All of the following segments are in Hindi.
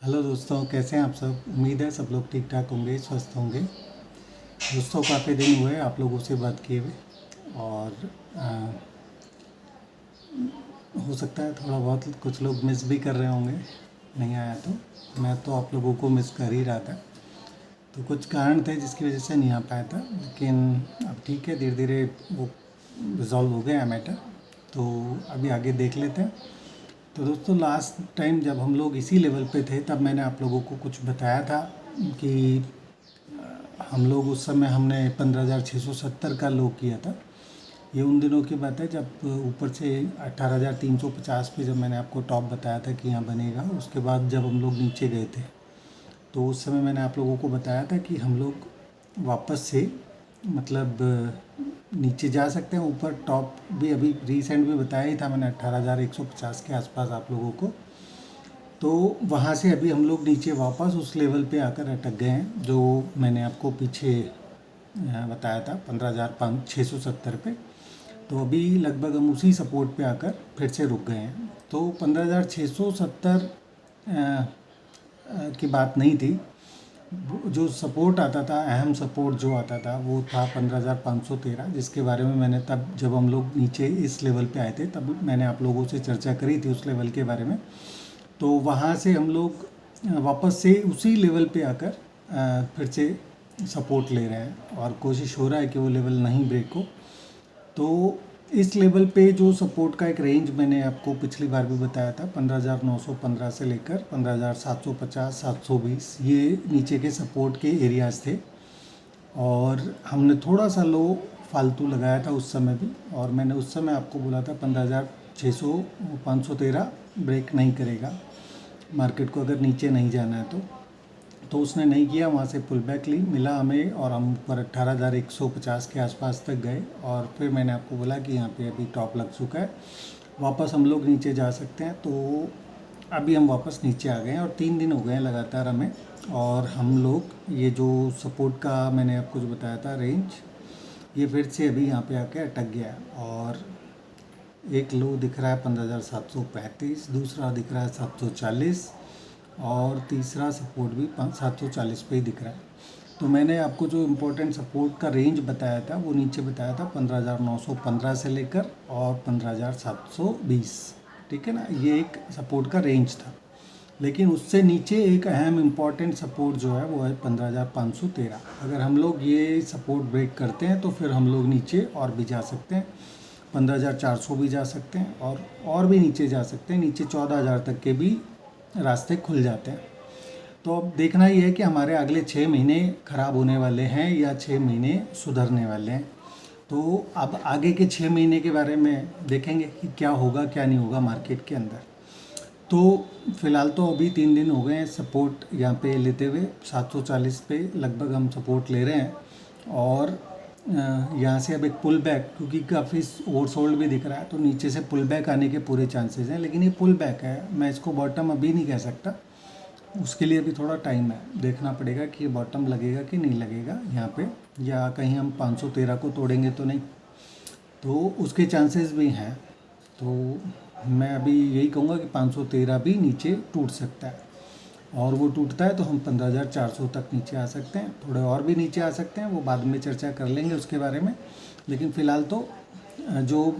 हेलो दोस्तों, कैसे हैं आप सब। उम्मीद है सब लोग ठीक ठाक होंगे, स्वस्थ होंगे। दोस्तों, काफ़ी दिन हुए आप लोगों से बात किए हुए और हो सकता है थोड़ा बहुत कुछ लोग मिस भी कर रहे होंगे। नहीं आया तो मैं तो आप लोगों को मिस कर ही रहा था। तो कुछ कारण थे जिसकी वजह से नहीं आ पाया था, लेकिन अब ठीक है, धीरे धीरे वो रिजॉल्व हो गया मैटर। तो अभी आगे देख लेते हैं। तो दोस्तों, लास्ट टाइम जब हम लोग इसी लेवल पे थे तब मैंने आप लोगों को कुछ बताया था कि हम लोग उस समय हमने 15,670 का लो किया था। ये उन दिनों की बात है जब ऊपर से 18,350 पे जब मैंने आपको टॉप बताया था कि यहाँ बनेगा। उसके बाद जब हम लोग नीचे गए थे तो उस समय मैंने आप लोगों को बताया था कि हम लोग वापस से मतलब नीचे जा सकते हैं। ऊपर टॉप भी अभी रिसेंट में बताया ही था मैंने 18,150 के आसपास आप लोगों को। तो वहाँ से अभी हम लोग नीचे वापस उस लेवल पे आकर अटक गए हैं जो मैंने आपको पीछे बताया था 15,670 पे। तो अभी लगभग हम उसी सपोर्ट पे आकर फिर से रुक गए हैं। तो 15,670 की बात नहीं थी। जो सपोर्ट आता था, अहम सपोर्ट जो आता था वो था 15,513, जिसके बारे में मैंने तब जब हम लोग नीचे इस लेवल पे आए थे तब मैंने आप लोगों से चर्चा करी थी उस लेवल के बारे में। तो वहाँ से हम लोग वापस से उसी लेवल पे आकर फिर से सपोर्ट ले रहे हैं और कोशिश हो रहा है कि वो लेवल नहीं ब्रेक हो। तो इस लेवल पे जो सपोर्ट का एक रेंज मैंने आपको पिछली बार भी बताया था, 15,915 से लेकर 15,750 720, ये नीचे के सपोर्ट के एरियाज़ थे। और हमने थोड़ा सा लो फालतू लगाया था उस समय भी, और मैंने उस समय आपको बोला था 15,600 513 ब्रेक नहीं करेगा मार्केट को, अगर नीचे नहीं जाना है तो उसने नहीं किया। वहाँ से पुल बैक ली मिला हमें और हम ऊपर 18,150 के आसपास तक गए। और फिर मैंने आपको बोला कि यहाँ पे अभी टॉप लग चुका है, वापस हम लोग नीचे जा सकते हैं। तो अभी हम वापस नीचे आ गए हैं और 3 दिन हो गए हैं लगातार हमें। और हम लोग ये जो सपोर्ट का मैंने आपको जो बताया था रेंज, ये फिर से अभी यहाँ पे आके अटक गया है। और एक लो दिख रहा है 15,735, दूसरा दिख रहा है 740 और तीसरा सपोर्ट भी 740 पे ही दिख रहा है। तो मैंने आपको जो इम्पोर्टेंट सपोर्ट का रेंज बताया था वो नीचे बताया था 15,915 से लेकर और 15,720, ठीक है ना। ये एक सपोर्ट का रेंज था, लेकिन उससे नीचे एक अहम इम्पॉर्टेंट सपोर्ट जो है वो है 15,513। अगर हम लोग ये सपोर्ट ब्रेक करते हैं तो फिर हम लोग नीचे और भी जा सकते हैं, 15,400 भी जा सकते हैं और भी नीचे जा सकते हैं। नीचे 14,000 तक के भी रास्ते खुल जाते हैं। तो अब देखना ये है कि हमारे अगले 6 महीने ख़राब होने वाले हैं या 6 महीने सुधरने वाले हैं। तो अब आगे के 6 महीने के बारे में देखेंगे कि क्या होगा क्या नहीं होगा मार्केट के अंदर। तो फ़िलहाल तो अभी 3 दिन हो गए हैं सपोर्ट यहाँ पे लेते हुए, 740 पे लगभग हम सपोर्ट ले रहे हैं। और यहाँ से अब एक पुल बैक, क्योंकि काफ़ी ओवरसोल्ड भी दिख रहा है, तो नीचे से पुल बैक आने के पूरे चांसेस हैं। लेकिन ये पुल बैक है, मैं इसको बॉटम अभी नहीं कह सकता, उसके लिए अभी थोड़ा टाइम है। देखना पड़ेगा कि ये बॉटम लगेगा कि नहीं लगेगा यहाँ पे, या कहीं हम 513 को तोड़ेंगे तो नहीं, तो उसके चांसेस भी हैं। तो मैं अभी यही कहूँगा कि 513 भी नीचे टूट सकता है, और वो टूटता है तो हम 15,400 तक नीचे आ सकते हैं। थोड़े और भी नीचे आ सकते हैं, वो बाद में चर्चा कर लेंगे उसके बारे में। लेकिन फ़िलहाल तो जो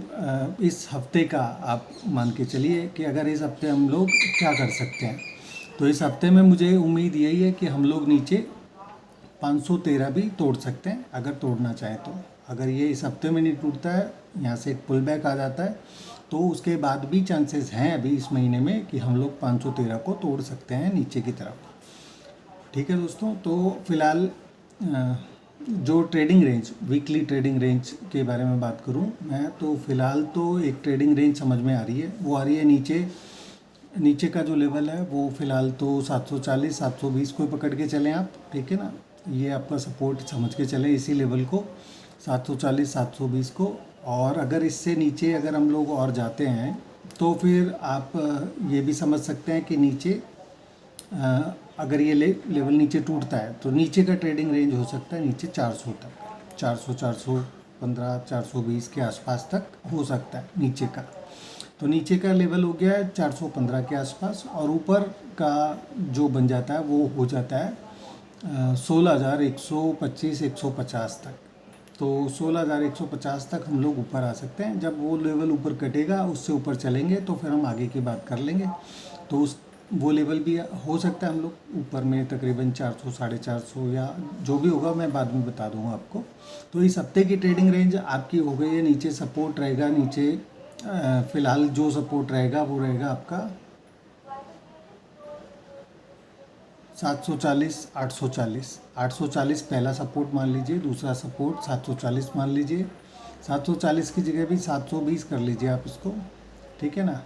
इस हफ्ते का आप मान के चलिए कि अगर इस हफ्ते हम लोग क्या कर सकते हैं, तो इस हफ्ते में मुझे उम्मीद यही है कि हम लोग नीचे 513 भी तोड़ सकते हैं अगर तोड़ना चाहें तो। अगर ये इस हफ्ते में नहीं टूटता है, यहाँ से एक पुल बैक आ जाता है, तो उसके बाद भी चांसेस हैं अभी इस महीने में कि हम लोग 513 को तोड़ सकते हैं नीचे की तरफ। ठीक है दोस्तों, तो फिलहाल जो trading range, weekly trading range के बारे में बात करूं मैं, तो फ़िलहाल तो एक ट्रेडिंग रेंज समझ में आ रही है। वो आ रही है नीचे का जो लेवल है वो फ़िलहाल तो 740 720 को पकड़ के चलें आप, ठीक है ना। ये आपका सपोर्ट समझ के चलें इसी लेवल को, 740 720 को। और अगर इससे नीचे अगर हम लोग और जाते हैं तो फिर आप ये भी समझ सकते हैं कि नीचे अगर ये लेवल नीचे टूटता है तो नीचे का ट्रेडिंग रेंज हो सकता है नीचे 400 तक, 400 415 420 के आसपास तक हो सकता है नीचे का। तो नीचे का लेवल हो गया है 415 के आसपास, और ऊपर का जो बन जाता है वो हो जाता है 16,125 150 तक। तो 16,150 तक हम लोग ऊपर आ सकते हैं। जब वो लेवल ऊपर कटेगा, उससे ऊपर चलेंगे तो फिर हम आगे की बात कर लेंगे। तो उस वो लेवल भी हो सकता है हम लोग फ़िलहाल में तकरीबन 400 450 या जो भी होगा मैं बाद में बता दूंगा आपको। तो इस हफ्ते की ट्रेडिंग रेंज आपकी हो गई है। नीचे सपोर्ट रहेगा, नीचे फ़िलहाल जो सपोर्ट रहेगा वो रहेगा आपका 740 840। 840 पहला सपोर्ट मान लीजिए, दूसरा सपोर्ट 740 मान लीजिए। 740 की जगह भी 720 कर लीजिए आप इसको, ठीक है ना।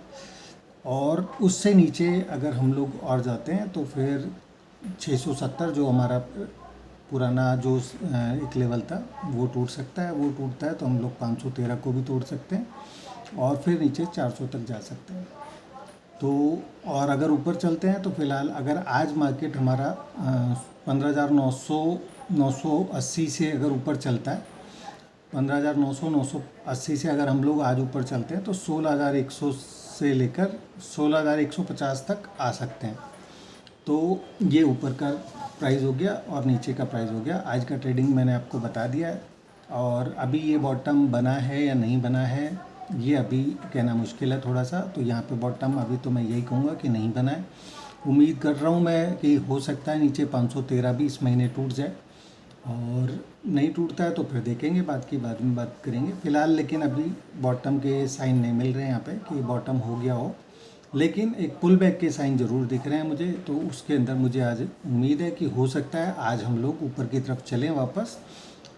और उससे नीचे अगर हम लोग और जाते हैं तो फिर 670 जो हमारा पुराना जो एक लेवल था वो टूट सकता है। वो टूटता है तो हम लोग 513 को भी तोड़ सकते हैं, और फिर नीचे 400 तक जा सकते हैं। तो और अगर ऊपर चलते हैं तो फिलहाल अगर आज मार्केट हमारा 15,900 980 से अगर ऊपर चलता है, 15,900 980 से अगर हम लोग आज ऊपर चलते हैं तो 16,100 से लेकर 16,150 तक आ सकते हैं। तो ये ऊपर का प्राइस हो गया और नीचे का प्राइस हो गया। आज का ट्रेडिंग मैंने आपको बता दिया है, और अभी ये बॉटम बना है या नहीं बना है ये अभी कहना मुश्किल है थोड़ा सा। तो यहाँ पे बॉटम अभी तो मैं यही कहूँगा कि नहीं बना है। उम्मीद कर रहा हूँ मैं कि हो सकता है नीचे 513 भी इस महीने टूट जाए, और नहीं टूटता है तो फिर देखेंगे, बाद में बात करेंगे। फ़िलहाल लेकिन अभी बॉटम के साइन नहीं मिल रहे हैं यहाँ पे कि बॉटम हो गया हो, लेकिन एक पुल बैक के साइन ज़रूर दिख रहे हैं मुझे। तो उसके अंदर मुझे आज उम्मीद है कि हो सकता है आज हम लोग ऊपर की तरफ चलें वापस,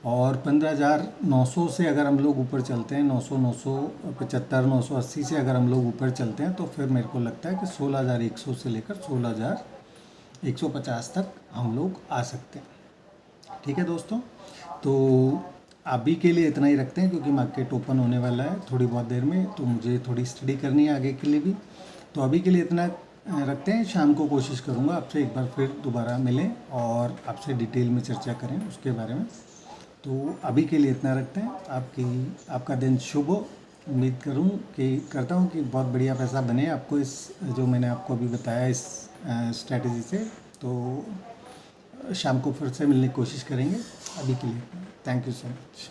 और 15,900 से अगर हम लोग ऊपर चलते हैं, 900 975 980 से अगर हम लोग ऊपर चलते हैं तो फिर मेरे को लगता है कि 16,100 से लेकर 16,150 तक हम लोग आ सकते हैं। ठीक है दोस्तों, तो अभी के लिए इतना ही रखते हैं, क्योंकि मार्केट ओपन होने वाला है थोड़ी बहुत देर में, तो मुझे थोड़ी स्टडी करनी है आगे के लिए भी। तो अभी के लिए इतना रखते हैं। शाम को कोशिश करूँगा आपसे एक बार फिर दोबारा मिलें और आपसे डिटेल में चर्चा करें उसके बारे में। तो अभी के लिए इतना रखते हैं। आपका दिन शुभ हो। उम्मीद करता हूँ कि बहुत बढ़िया पैसा बने आपको इस जो मैंने आपको अभी बताया इस स्ट्रैटेजी से। तो शाम को फिर से मिलने की कोशिश करेंगे। अभी के लिए थैंक यू सो मच।